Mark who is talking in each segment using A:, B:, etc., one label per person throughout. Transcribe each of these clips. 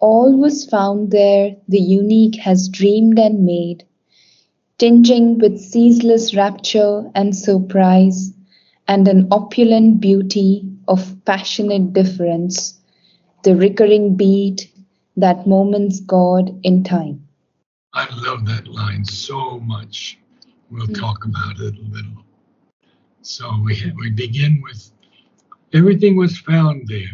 A: All was found there the unique has dreamed and made, tinging with ceaseless rapture and surprise, and an opulent beauty of passionate difference, the recurring beat that moments God in time.
B: I love that line so much. We'll talk about it a little. So we begin with everything was found there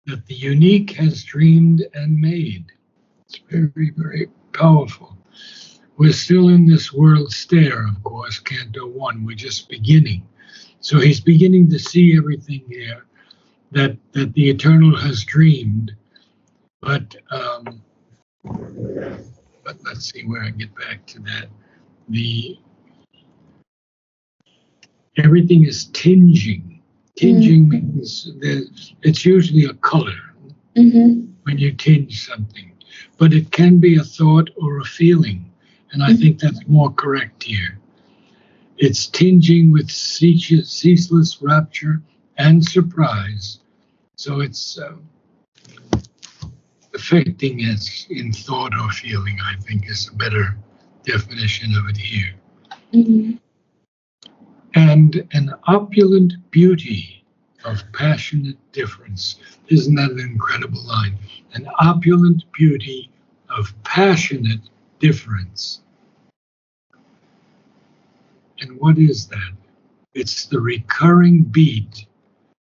B: that the unique has dreamed and made. It's very, very powerful. We're still in this world stare, of course, Canto 1. We're just beginning. So he's beginning to see everything here that the eternal has dreamed. But let's see where I get back to that. The everything is tinging. Tinging means it's usually a color when you tinge something, but it can be a thought or a feeling, and I think that's more correct here. It's tinging with ceaseless rapture and surprise, so it's affecting us in thought or feeling, I think is a better definition of it here. And an opulent beauty of passionate difference. Isn't that an incredible line? An opulent beauty of passionate difference. And what is that? It's the recurring beat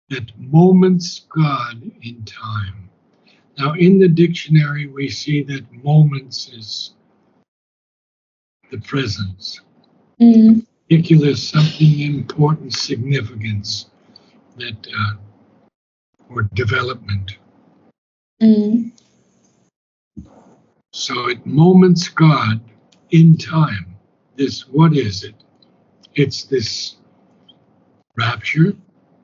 B: that moments God in time. Now, in the dictionary, we see that moments is the presence. Particular something important significance that or development. So it moments God in time. This, what is it? It's this rapture,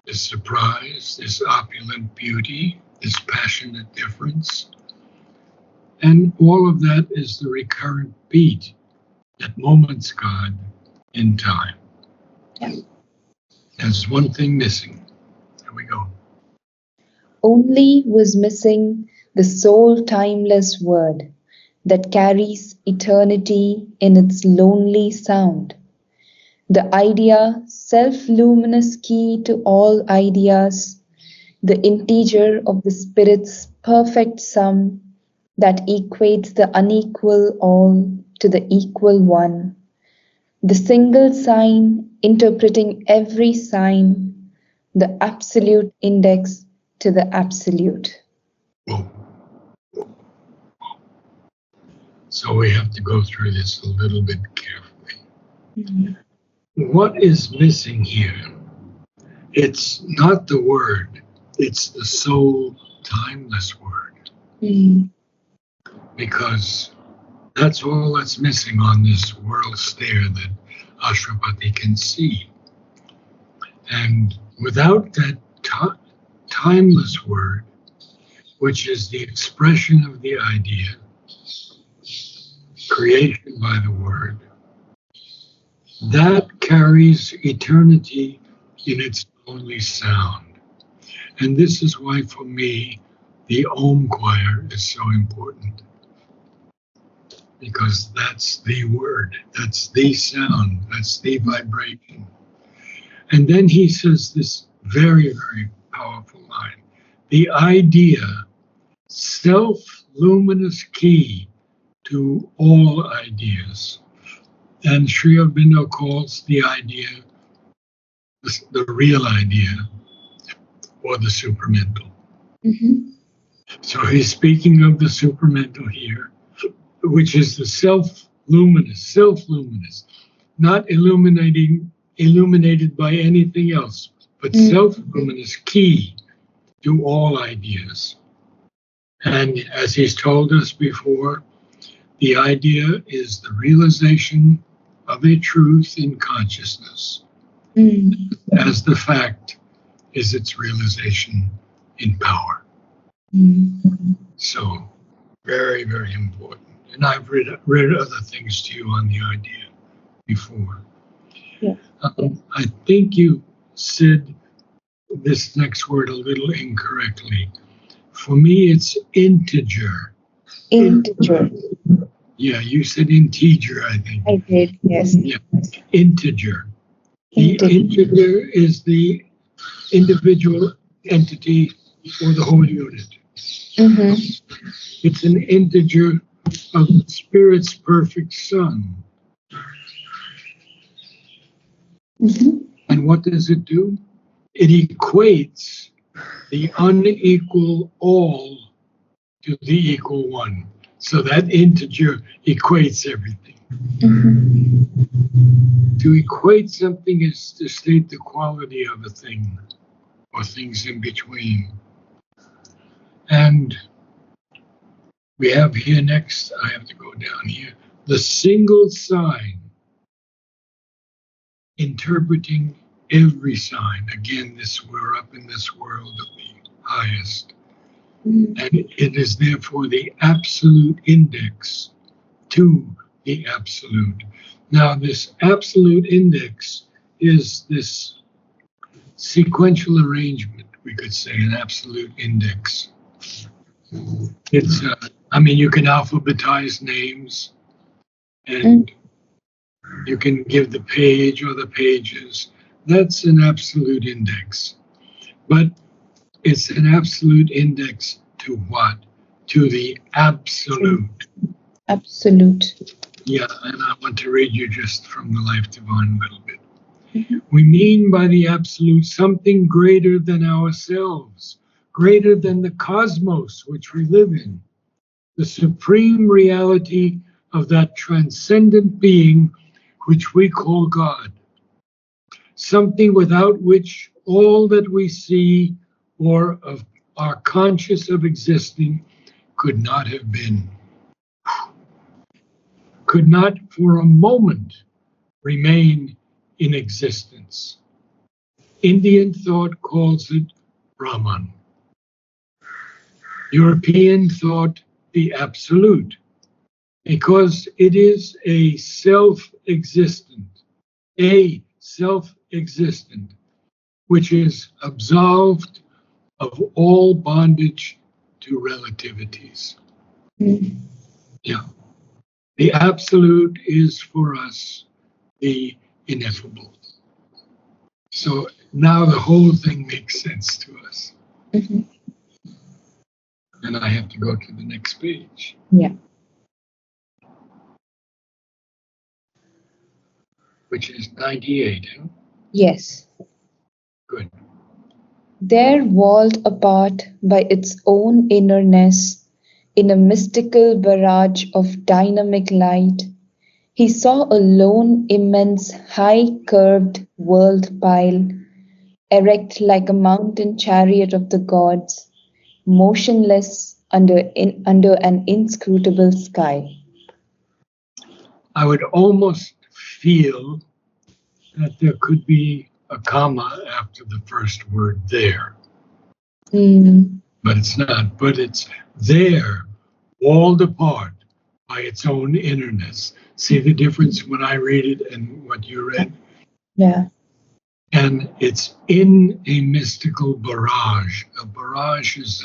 B: this surprise, this opulent beauty, this passionate difference. And all of that is the recurrent beat that moments God in time.
A: Yeah.
B: There's one thing missing. Here we go.
A: Only was missing the sole timeless word that carries eternity in its lonely sound. The idea, self-luminous key to all ideas, the integer of the Spirit's perfect sum that equates the unequal all to the equal one, the single sign interpreting every sign, the absolute index to the absolute.
B: Whoa. So we have to go through this a little bit carefully. What is missing here? It's not the word, it's the sole timeless word. Because that's all that's missing on this world stare that Ashwapati can see. And without that timeless word, which is the expression of the idea, creation by the word, that carries eternity in its only sound. And this is why, for me, the Om choir is so important. Because that's the word, that's the sound, that's the vibration. And then he says this very, very powerful line. The idea, self-luminous key to all ideas. And Sri Aurobindo calls the idea the real idea or the supermental. So he's speaking of the supermental here, which is the self-luminous, not illuminated by anything else, but self-luminous key to all ideas. And as he's told us before, the idea is the realization of a truth in consciousness, as the fact is its realization in power. So, very, very important. And I've read other things to you on the idea before.
A: Yeah.
B: I think you said this next word a little incorrectly. For me, it's integer.
A: Integer.
B: Yeah, you said integer, I think.
A: I did, yes.
B: Yeah, integer. The
A: Integer.
B: integer is the individual entity or the whole unit.
A: Mm-hmm.
B: It's an integer of the Spirit's perfect Son.
A: Mm-hmm.
B: And what does it do? It equates the unequal all to the equal one. So that integer equates everything.
A: Mm-hmm.
B: To equate something is to state the quality of a thing or things in between. And we have here next, I have to go down here, the single sign interpreting every sign. Again, we're up in this world of the highest.
A: Mm-hmm.
B: And it is therefore the absolute index to the absolute. Now, this absolute index is this sequential arrangement, we could say, an absolute index. It's, you can alphabetize names and you can give the page or the pages. That's an absolute index. But it's an absolute index to what? To the absolute.
A: Absolute.
B: Yeah, and I want to read you just from the Life Divine a little bit.
A: Mm-hmm.
B: We mean by the absolute something greater than ourselves, greater than the cosmos which we live in, the supreme reality of that transcendent being which we call God, something without which all that we see or are conscious of existing could not have been, could not for a moment remain in existence. Indian thought calls it Brahman. European thought the absolute, because it is a self existent, which is absolved of all bondage to relativities.
A: Mm-hmm.
B: Yeah. The absolute is for us the ineffable. So now the whole thing makes sense to us.
A: Mm-hmm.
B: And I have to go to the next page,
A: Yeah.
B: which is 98. Huh?
A: Yes.
B: Good.
A: There, walled apart by its own innerness, in a mystical barrage of dynamic light, he saw a lone, immense, high-curved world pile, erect like a mountain chariot of the gods, motionless under an inscrutable sky.
B: I would almost feel that there could be a comma after the first word there,
A: Mm,
B: but it's not. But it's there, walled apart by its own innerness. See the difference when I read it and what you read?
A: yeah.
B: And it's in a mystical barrage. A barrage is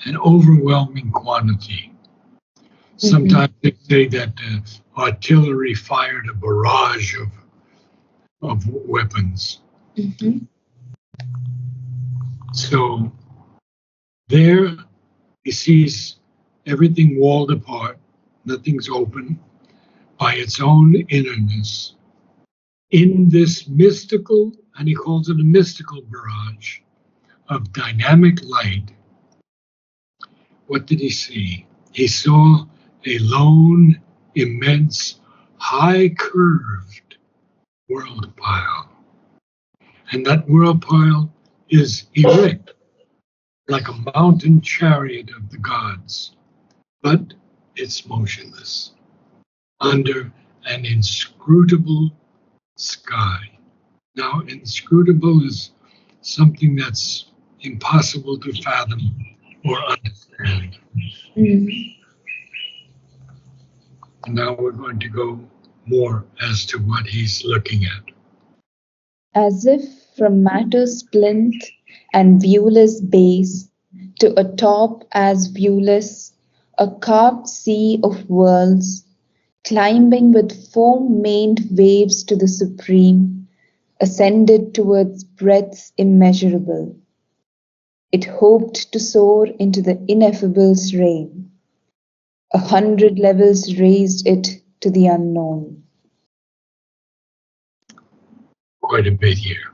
B: an overwhelming quantity.
A: Mhm,
B: Sometimes they say that artillery fired a barrage of weapons.
A: mhm,
B: So there he sees everything walled apart, nothing's open by its own innerness. In this mystical, and he calls it a mystical barrage of dynamic light, what did he see? He saw a lone, immense, high curved world pile. And that world pile is erect, like a mountain chariot of the gods, but it's motionless under an inscrutable sky. Now, inscrutable is something that's impossible to fathom or understand.
A: mm.
B: And now we're going to go more as to what he's looking at.
A: As if from matter's plinth and viewless base to atop as viewless, a carved sea of worlds, climbing with foam-maned waves to the supreme, ascended towards breadths immeasurable. It hoped to soar into the ineffable's reign. 100 levels raised it to the unknown.
B: Quite a bit here.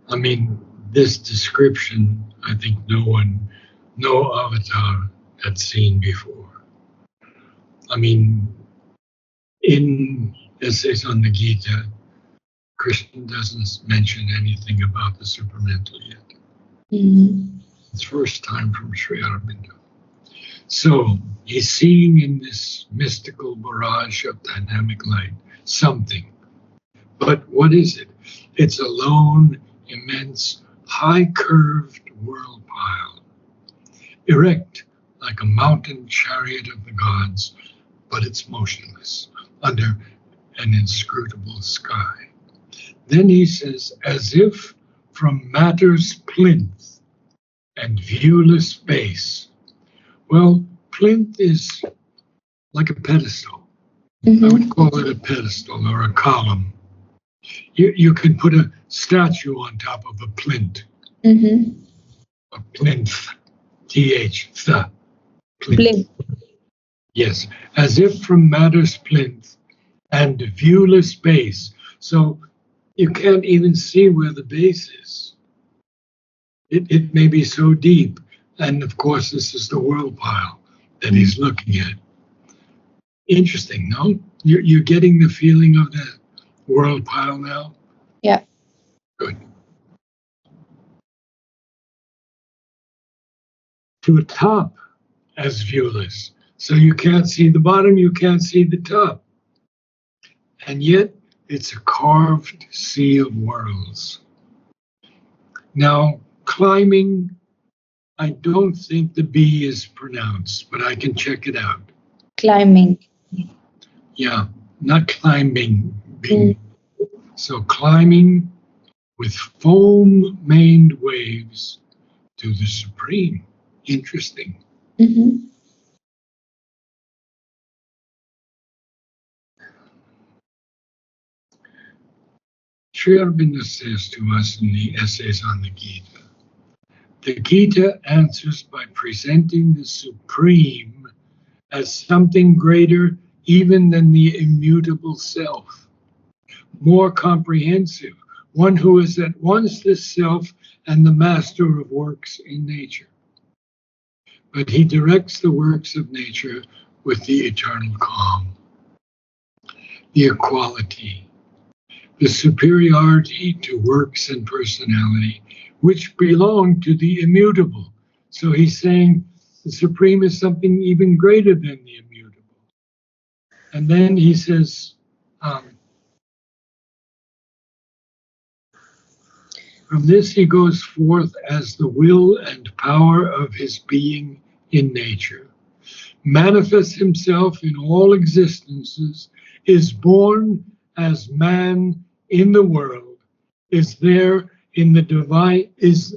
B: I mean, this description, I think no avatar had seen before. I mean, in Essays on the Gita, Krishna doesn't mention anything about the supramental yet. It's first time from Sri Aurobindo. So he's seeing in this mystical barrage of dynamic light something. But what is it? It's a lone, immense, high-curved whirl pile, erect like a mountain chariot of the gods, but it's motionless under an inscrutable sky. Then he says, as if from matter's plinth and viewless base. Well, plinth is like a pedestal. I would call it a pedestal or a column. You can put a statue on top of a plinth. A plinth, T-H, the plinth. Yes, as if from matter's plinth and viewless base. So you can't even see where the base is. It may be so deep. And of course, this is the whirl pile that he's looking at. Interesting, no? You're getting the feeling of the whirl pile now?
A: Yeah.
B: Good. To a top as viewless. So you can't see the bottom, you can't see the top. And yet it's a carved sea of worlds. Now, climbing, I don't think the B is pronounced, but I can check it out.
A: Climbing.
B: Yeah, not climbing. So climbing with foam-maned waves to the supreme. Interesting. Sri Aurobindo says to us in the Essays on the Gita, the Gita answers by presenting the supreme as something greater even than the immutable self, more comprehensive, one who is at once the self and the master of works in nature. But he directs the works of nature with the eternal calm, the equality, the superiority to works and personality, which belong to the immutable. So he's saying the supreme is something even greater than the immutable. And then he says, from this he goes forth as the will and power of his being in nature, manifests himself in all existences, is born as man in the world, is there in the divine, is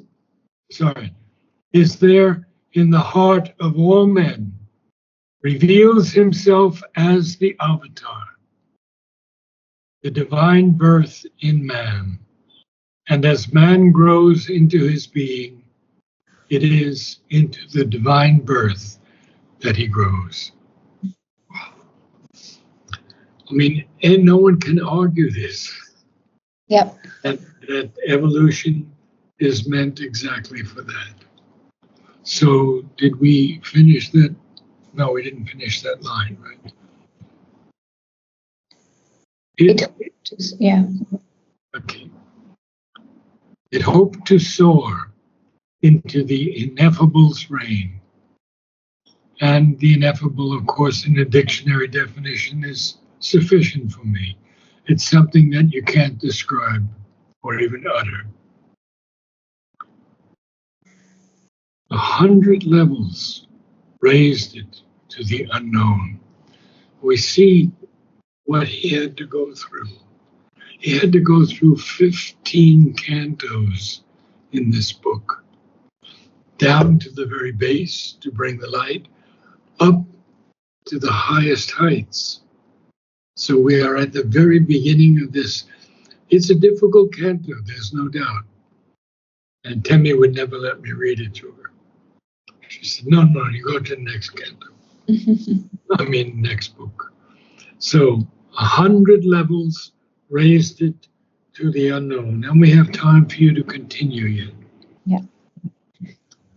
B: there in the heart of all men, reveals himself as the avatar, the divine birth in man. And as man grows into his being, it is into the divine birth that he grows. I mean, and no one can argue this.
A: Yep.
B: That evolution is meant exactly for that. So did we finish that? No, we didn't finish that line, right?
A: Yeah.
B: Okay. It hoped to soar into the ineffable's reign. And the ineffable, of course, in a dictionary definition is sufficient for me. It's something that you can't describe or even utter. 100 levels raised it to the unknown. We see what he had to go through. he had to go through 15 cantos in this book, down to the very base to bring the light, up to the highest heights. So we are at the very beginning of this. It's a difficult canto, there's no doubt. And Temi would never let me read it to her. She said, no, you go to the next canto. Next book. So 100 levels raised it to the unknown. And we have time for you to continue yet.
A: Yeah.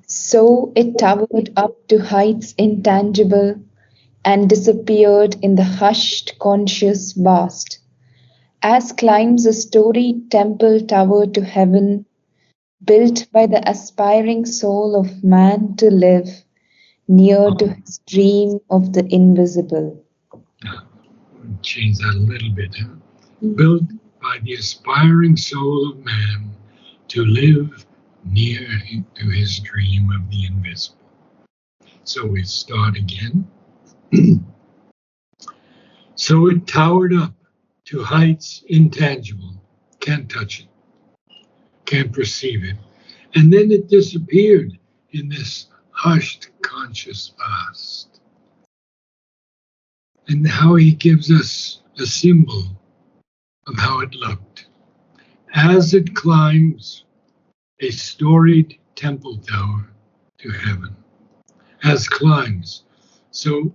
A: So it towered up to heights intangible and disappeared in the hushed, conscious vast. As climbs a storied temple tower to heaven, built by the aspiring soul of man to live near to his dream of the invisible.
B: Change that a little bit. Huh? Built by the aspiring soul of man to live near to his dream of the invisible. So we start again. So it towered up to heights intangible, can't touch it, can't perceive it. And then it disappeared in this hushed, conscious vast. And how he gives us a symbol of how it looked. As it climbs a storied temple tower to heaven, as climbs. So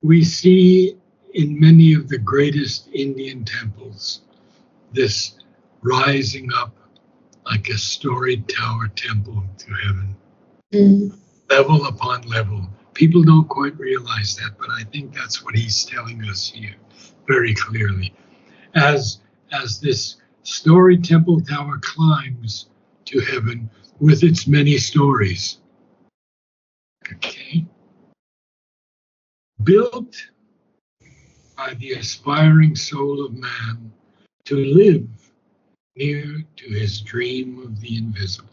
B: we see in many of the greatest Indian temples this rising up like a storied tower temple to heaven, level upon level. People don't quite realize that, but I think that's what he's telling us here very clearly. As this storied temple tower climbs to heaven with its many stories. Okay. Built by the aspiring soul of man to live near to his dream of the invisible.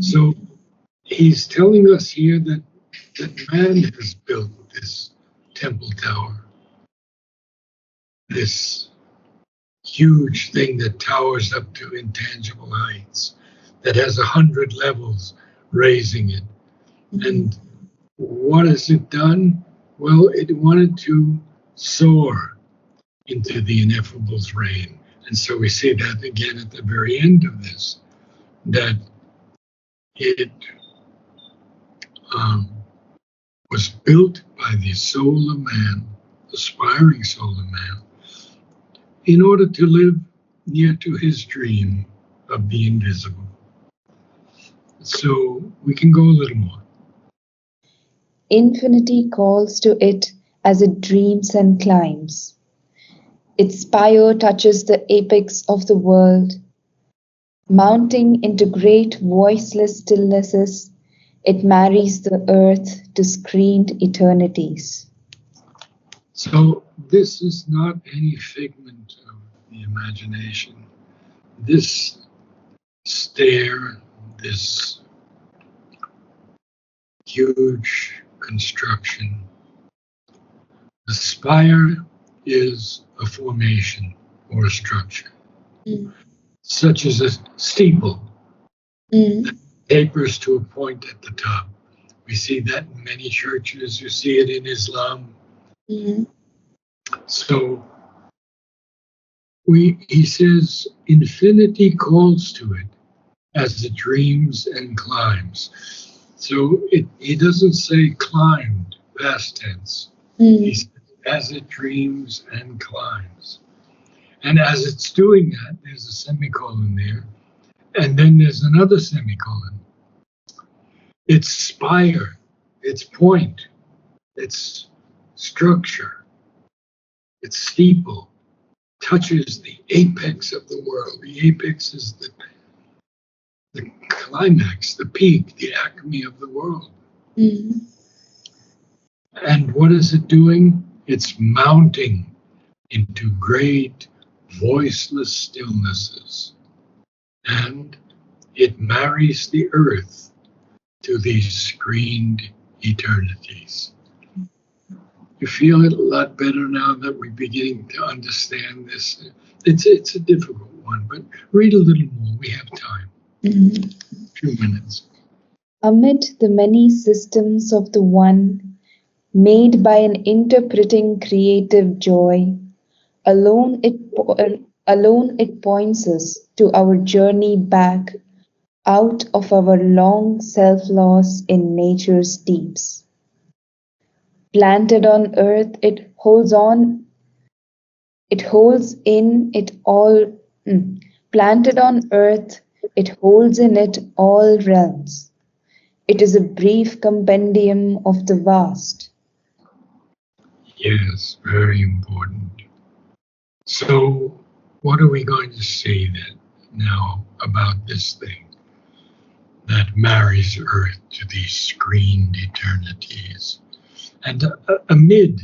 B: So he's telling us here that man has built this temple tower, this huge thing that towers up to intangible heights, that has 100 levels raising it. And what has it done? Well, it wanted to soar into the ineffable's reign. And so we see that again at the very end of this, that it was built by the soul of man, aspiring soul of man, in order to live near to his dream of the invisible. So we can go a little more.
A: Infinity calls to it as it dreams and climbs. Its spire touches the apex of the world. Mounting into great voiceless stillnesses, it marries the earth to screened eternities.
B: So this is not any figment of the imagination. This stair, this huge construction, the spire is a formation or a structure, such as a steeple that tapers to a point at the top. We see that in many churches. You see it in Islam. So he says, infinity calls to it as it dreams and climbs. So he doesn't say climbed, past tense. He says, as it dreams and climbs. And as it's doing that, there's a semicolon there. And then there's another semicolon. Its spire, its point, its structure, its steeple touches the apex of the world. The apex is the climax, the peak, the acme of the world. And what is it doing? It's mounting into great voiceless stillnesses. And it marries the earth to these screened eternities. You feel it a lot better now that we're beginning to understand this. It's a difficult one, but read a little more. We have time.
A: Mhm.
B: A few minutes.
A: Amid the many systems of the One, made by an interpreting creative joy, alone alone it points us to our journey back out of our long self-loss in nature's deeps. Planted on earth, it holds in it all. Planted on earth, it holds in it all realms. It is a brief compendium of the vast.
B: Yes, very important. So, what are we going to say then now about this thing that marries Earth to these screened eternities? And amid,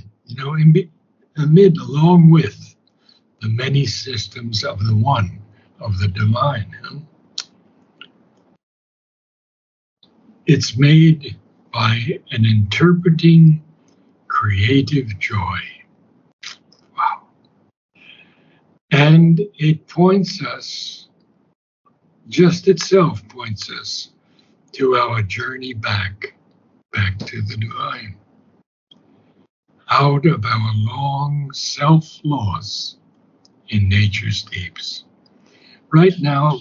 B: amid, along with the many systems of the One, of the Divine, it's made by an interpreting creative joy. Wow. And it points us, just itself points us to our journey back to the divine, out of our long self loss in nature's deeps. Right now,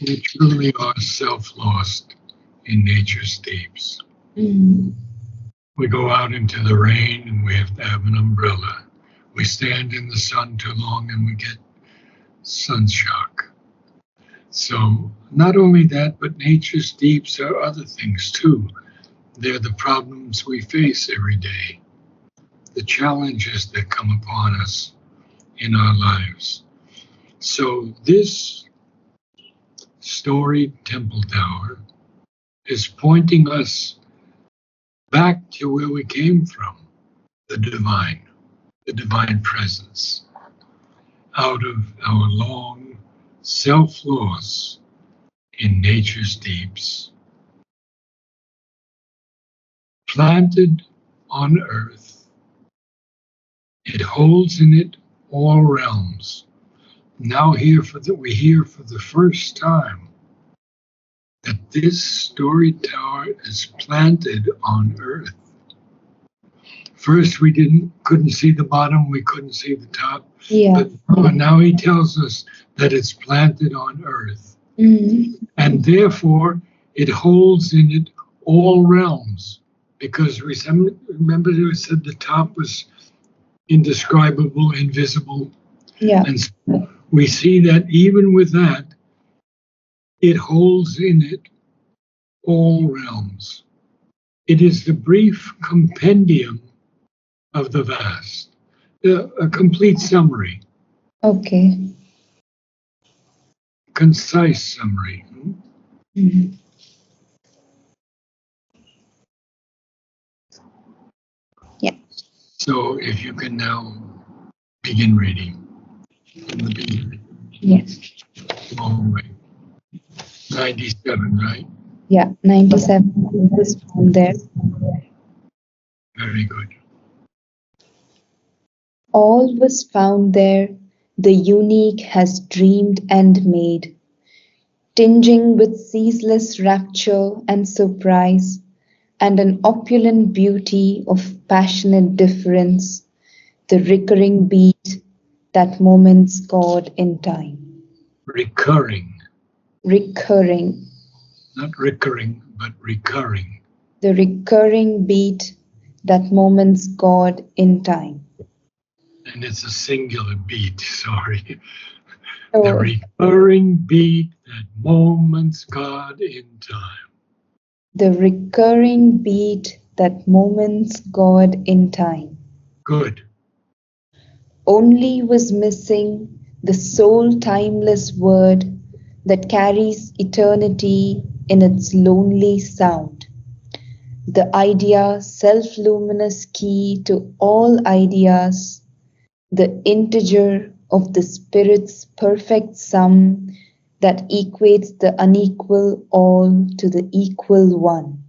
B: we truly are self lost in nature's deeps.
A: Mm.
B: We go out into the rain and we have to have an umbrella. We stand in the sun too long and we get sunshock. So, not only that, but nature's deeps are other things too. They're the problems we face every day, the challenges that come upon us in our lives. So, this storied temple tower is pointing us back to where we came from, the divine presence, out of our long self loss in nature's deeps, planted on earth. It holds in it all realms. Now we hear for the first time that this story tower is planted on earth. First, we couldn't see the bottom, we couldn't see the top,
A: Yeah.
B: but now he tells us that it's planted on earth, and therefore it holds in it all realms. Because remember, we said the top was indescribable, invisible,
A: Yeah.
B: and so we see that even with that, it holds in it all realms. It is the brief compendium of the vast, a complete summary,
A: Okay.
B: concise summary.
A: Mhm. Yeah.
B: So if you can now begin reading from the beginning,
A: Yes.
B: all the way. 97, right?
A: Yeah. 97 is found there.
B: Very good.
A: All was found there, the unique has dreamed and made, tinging with ceaseless rapture and surprise, and an opulent beauty of passionate difference, the recurring beat that moments God in time.
B: Recurring,
A: Recurring,
B: not recurring, but recurring.
A: the recurring beat that moments God in time.
B: And it's a singular beat, sorry. The
A: Oh,
B: recurring beat that moments God in time.
A: the recurring beat that moments God in time.
B: Good.
A: Only was missing the sole timeless word that carries eternity in its lonely sound. The idea self-luminous key to all ideas, the integer of the Spirit's perfect sum that equates the unequal all to the equal one.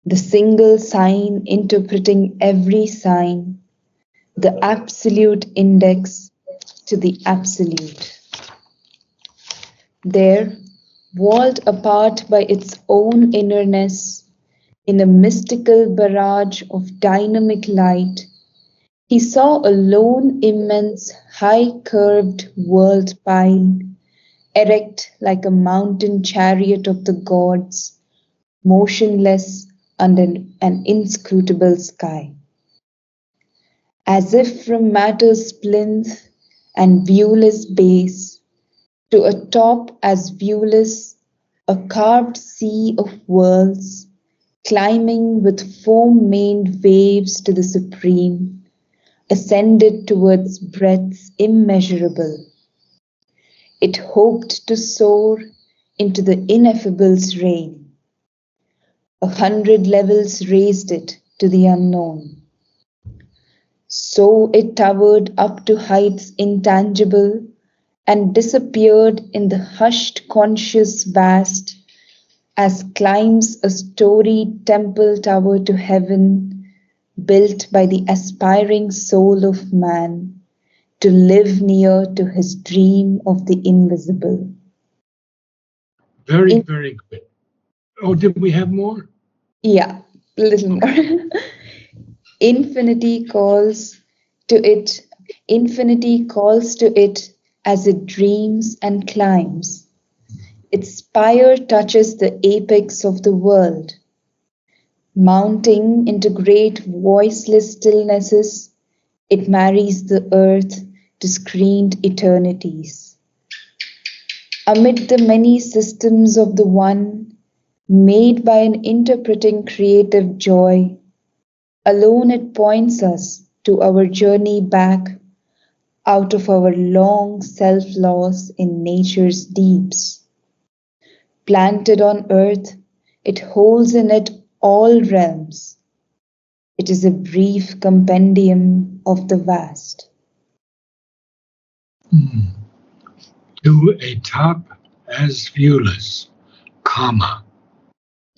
A: the single sign interpreting every sign, the absolute index to the absolute. There, walled apart by its own innerness, in a mystical barrage of dynamic light, he saw a lone, immense, high-curved world pile, erect like a mountain chariot of the gods, motionless under an inscrutable sky. As if from matter's plinth and viewless base to a top as viewless, a carved sea of worlds, climbing with foam-maned waves to the supreme, ascended towards breadths immeasurable. It hoped to soar into the ineffable's reign. 100 levels raised it to the unknown. So it towered up to heights intangible and disappeared in the hushed conscious vast as climbs a storied temple tower to heaven built by the aspiring soul of man to live near to his dream of the invisible.
B: Very,
A: In,
B: very good. Oh, did we have more?
A: yeah, a little more. Infinity calls to it, infinity calls to it as it dreams and climbs. Its spire touches the apex of the world. Mounting into great voiceless stillnesses, it marries the earth to screened eternities. Amid the many systems of the One, made by an interpreting creative joy, alone it points us to our journey back out of our long self-loss in nature's deeps. Planted on earth, it holds in it all realms. It is a brief compendium of the vast.
B: To a top as viewless, comma,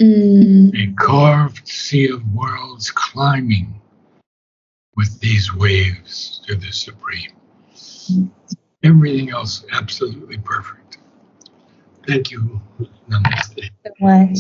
B: a
A: Mm,
B: carved sea of worlds climbing with these waves to the supreme. Everything else absolutely perfect. Thank you. Namaste.
A: so much.